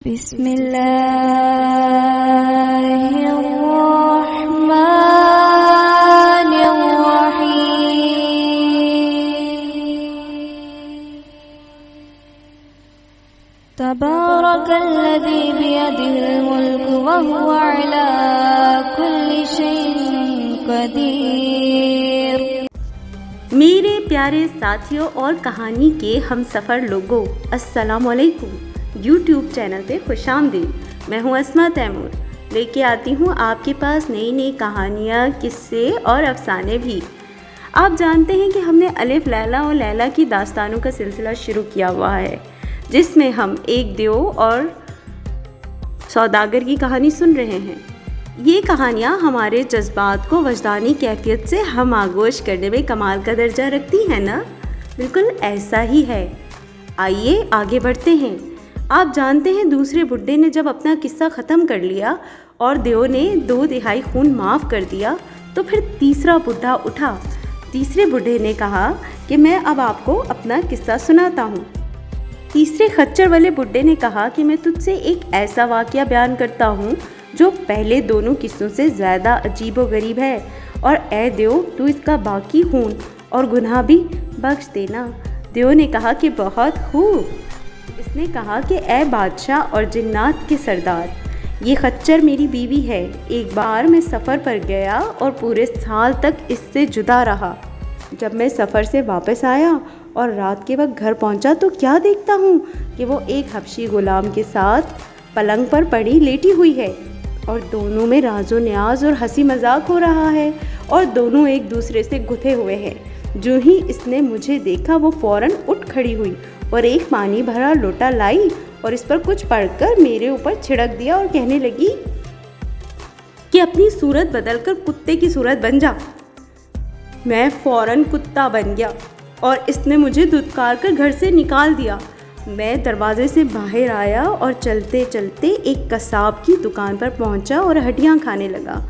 بسم اللہ الرحمن الرحیم تبارک الذی بیدہ الملک وہو علی کل شیء قدیر۔ میرے پیارے ساتھیوں اور کہانی کے ہم سفر لوگوں، السلام علیکم۔ یوٹیوب چینل پہ خوش آمدید۔ میں ہوں اسما تیمور، لے کے آتی ہوں آپ کے پاس نئی نئی کہانیاں، قصے اور افسانے بھی۔ آپ جانتے ہیں کہ ہم نے الف لیلا اور لیلا کی داستانوں کا سلسلہ شروع کیا ہوا ہے، جس میں ہم ایک دیو اور سوداگر کی کہانی سن رہے ہیں۔ یہ کہانیاں ہمارے جذبات کو وجدانی کیفیت سے ہم آغوش کرنے میں کمال کا درجہ رکھتی ہیں نا؟ بالکل ایسا ہی ہے۔ آئیے آگے بڑھتے ہیں۔ آپ جانتے ہیں دوسرے بڈھے نے جب اپنا قصہ ختم کر لیا اور دیو نے 2/3 خون معاف کر دیا تو پھر تیسرا بڈھا اٹھا۔ تیسرے بڈھے نے کہا کہ میں اب آپ کو اپنا قصہ سناتا ہوں۔ تیسرے خچر والے بڈھے نے کہا کہ میں تجھ سے ایک ایسا واقعہ بیان کرتا ہوں جو پہلے دونوں قصوں سے زیادہ عجیب و غریب ہے، اور اے دیو تو اس کا باقی خون اور گناہ بھی بخش دینا۔ دیو نے کہا کہ بہت خوب۔ اس نے کہا کہ اے بادشاہ اور جنات کے سردار، یہ خچر میری بیوی ہے۔ ایک بار میں سفر پر گیا اور پورے سال تک اس سے جدا رہا۔ جب میں سفر سے واپس آیا اور رات کے وقت گھر پہنچا تو کیا دیکھتا ہوں کہ وہ ایک حبشی غلام کے ساتھ پلنگ پر پڑی لیٹی ہوئی ہے، اور دونوں میں راز و نیاز اور ہنسی مذاق ہو رہا ہے، اور دونوں ایک دوسرے سے گتھے ہوئے ہیں۔ جو ہی اس نے مجھے دیکھا وہ فوراً اٹھ کھڑی ہوئی اور ایک پانی بھرا لوٹا لائی اور اس پر کچھ پڑھ کر میرے اوپر چھڑک دیا اور کہنے لگی کہ اپنی صورت بدل کر کتے کی صورت بن جا۔ میں فوراً کتا بن گیا اور اس نے مجھے دھتکار کر گھر سے نکال دیا۔ میں دروازے سے باہر آیا اور چلتے چلتے ایک قصاب کی دکان پر پہنچا اور ہڈیاں کھانے لگا۔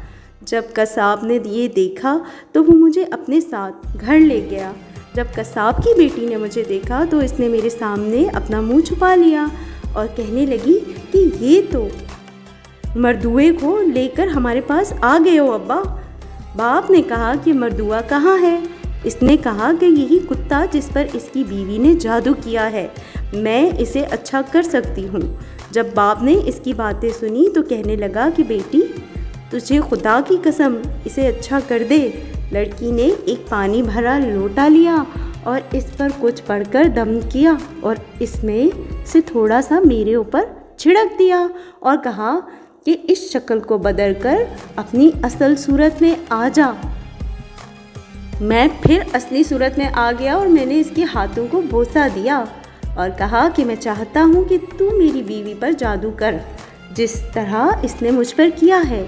جب قصاب نے یہ دیکھا تو وہ مجھے اپنے ساتھ گھر لے گیا۔ جب قصاب کی بیٹی نے مجھے دیکھا تو اس نے میرے سامنے اپنا منہ چھپا لیا اور کہنے لگی کہ یہ تو مردوئے کو لے کر ہمارے پاس آ گئے ہو ابا۔ باپ نے کہا کہ مردوہ کہاں ہے؟ اس نے کہا کہ یہی کتا جس پر اس کی بیوی نے جادو کیا ہے، میں اسے اچھا کر سکتی ہوں۔ جب باپ نے اس کی باتیں سنی تو کہنے لگا کہ بیٹی تجھے خدا کی قسم اسے اچھا کر دے۔ لڑکی نے ایک پانی بھرا لوٹا لیا اور اس پر کچھ پڑھ کر دم کیا اور اس میں سے تھوڑا سا میرے اوپر چھڑک دیا اور کہا کہ اس شکل کو بدل کر اپنی اصل صورت میں آ جا۔ میں پھر اصلی صورت میں آ گیا اور میں نے اس کے ہاتھوں کو بوسہ دیا اور کہا کہ میں چاہتا ہوں کہ تو میری بیوی پر جادو کر جس طرح اس نے مجھ پر کیا ہے۔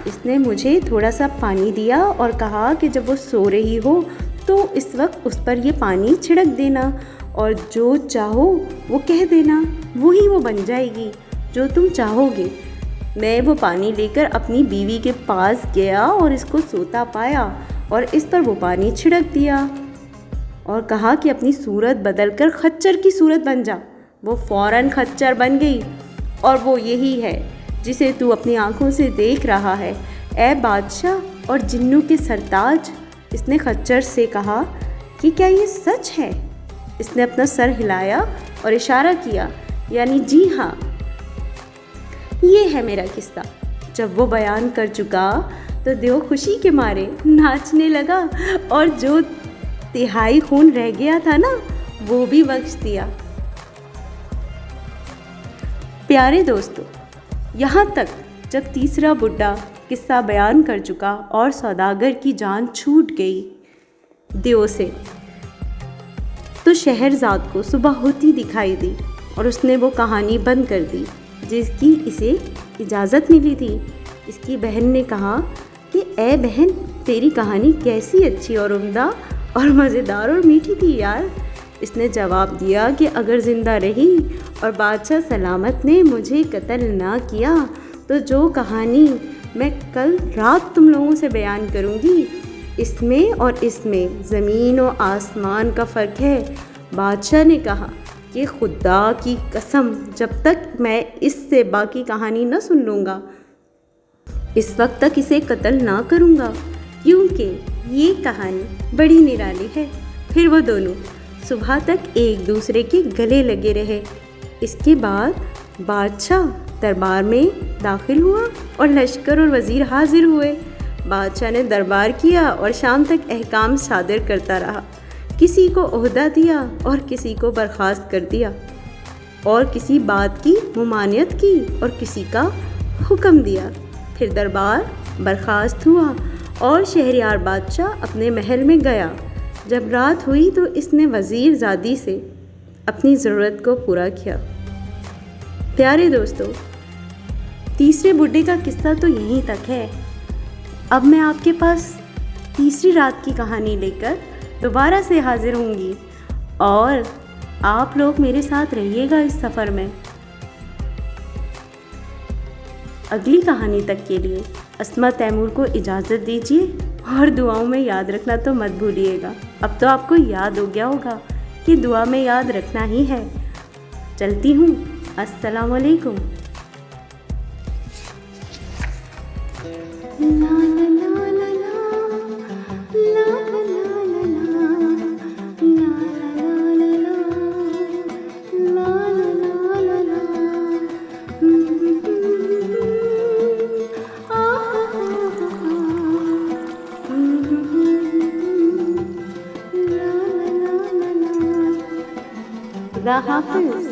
اس نے مجھے تھوڑا سا پانی دیا اور کہا کہ جب وہ سو رہی ہو تو اس وقت اس پر یہ پانی چھڑک دینا اور جو چاہو وہ کہہ دینا، وہی وہ بن جائے گی جو تم چاہو گے۔ میں وہ پانی لے کر اپنی بیوی کے پاس گیا اور اس کو سوتا پایا اور اس پر وہ پانی چھڑک دیا اور کہا کہ اپنی صورت بدل کر خچر کی صورت بن جا۔ وہ فوراً خچر بن گئی اور وہ یہی ہے جسے تو اپنی آنکھوں سے دیکھ رہا ہے، اے بادشاہ اور جنوں کے سرتاج۔ اس نے خچر سے کہا کہ کیا یہ سچ ہے؟ اس نے اپنا سر ہلایا اور اشارہ کیا، یعنی جی ہاں، یہ ہے میرا قصہ۔ جب وہ بیان کر چکا تو دیو خوشی کے مارے ناچنے لگا اور جو 1/3 خون رہ گیا تھا نا وہ بھی بخش دیا۔ پیارے دوستو، یہاں تک جب تیسرا بڈھا قصہ بیان کر چکا اور سوداگر کی جان چھوٹ گئی دیو سے، تو شہرزاد کو صبح ہوتی دکھائی دی اور اس نے وہ کہانی بند کر دی جس کی اسے اجازت ملی تھی۔ اس کی بہن نے کہا کہ اے بہن تیری کہانی کیسی اچھی اور عمدہ اور مزیدار اور میٹھی تھی یار۔ اس نے جواب دیا کہ اگر زندہ رہی اور بادشاہ سلامت نے مجھے قتل نہ کیا تو جو کہانی میں کل رات تم لوگوں سے بیان کروں گی اس میں اور اس میں زمین و آسمان کا فرق ہے۔ بادشاہ نے کہا کہ خدا کی قسم جب تک میں اس سے باقی کہانی نہ سن لوں گا اس وقت تک اسے قتل نہ کروں گا، کیونکہ یہ کہانی بڑی نرالی ہے۔ پھر وہ دونوں صبح تک ایک دوسرے کے گلے لگے رہے۔ اس کے بعد بادشاہ دربار میں داخل ہوا اور لشکر اور وزیر حاضر ہوئے۔ بادشاہ نے دربار کیا اور شام تک احکام صادر کرتا رہا، کسی کو عہدہ دیا اور کسی کو برخاست کر دیا، اور کسی بات کی ممانعت کی اور کسی کا حکم دیا۔ پھر دربار برخاست ہوا اور شہریار بادشاہ اپنے محل میں گیا۔ جب رات ہوئی تو اس نے وزیر زادی سے اپنی ضرورت کو پورا کیا۔ پیارے دوستو، تیسرے بڈھے کا قصہ تو یہیں تک ہے۔ اب میں آپ کے پاس تیسری رات کی کہانی لے کر دوبارہ سے حاضر ہوں گی، اور آپ لوگ میرے ساتھ رہیے گا اس سفر میں۔ اگلی کہانی تک کے لیے اسما تیمور کو اجازت دیجیے، اور دعاؤں میں یاد رکھنا تو مت بھولیے گا۔ اب تو آپ کو یاد ہو گیا ہوگا کہ دعا میں یاد رکھنا ہی ہے۔ چلتی ہوں، السلام علیکم۔ خدا حافظ۔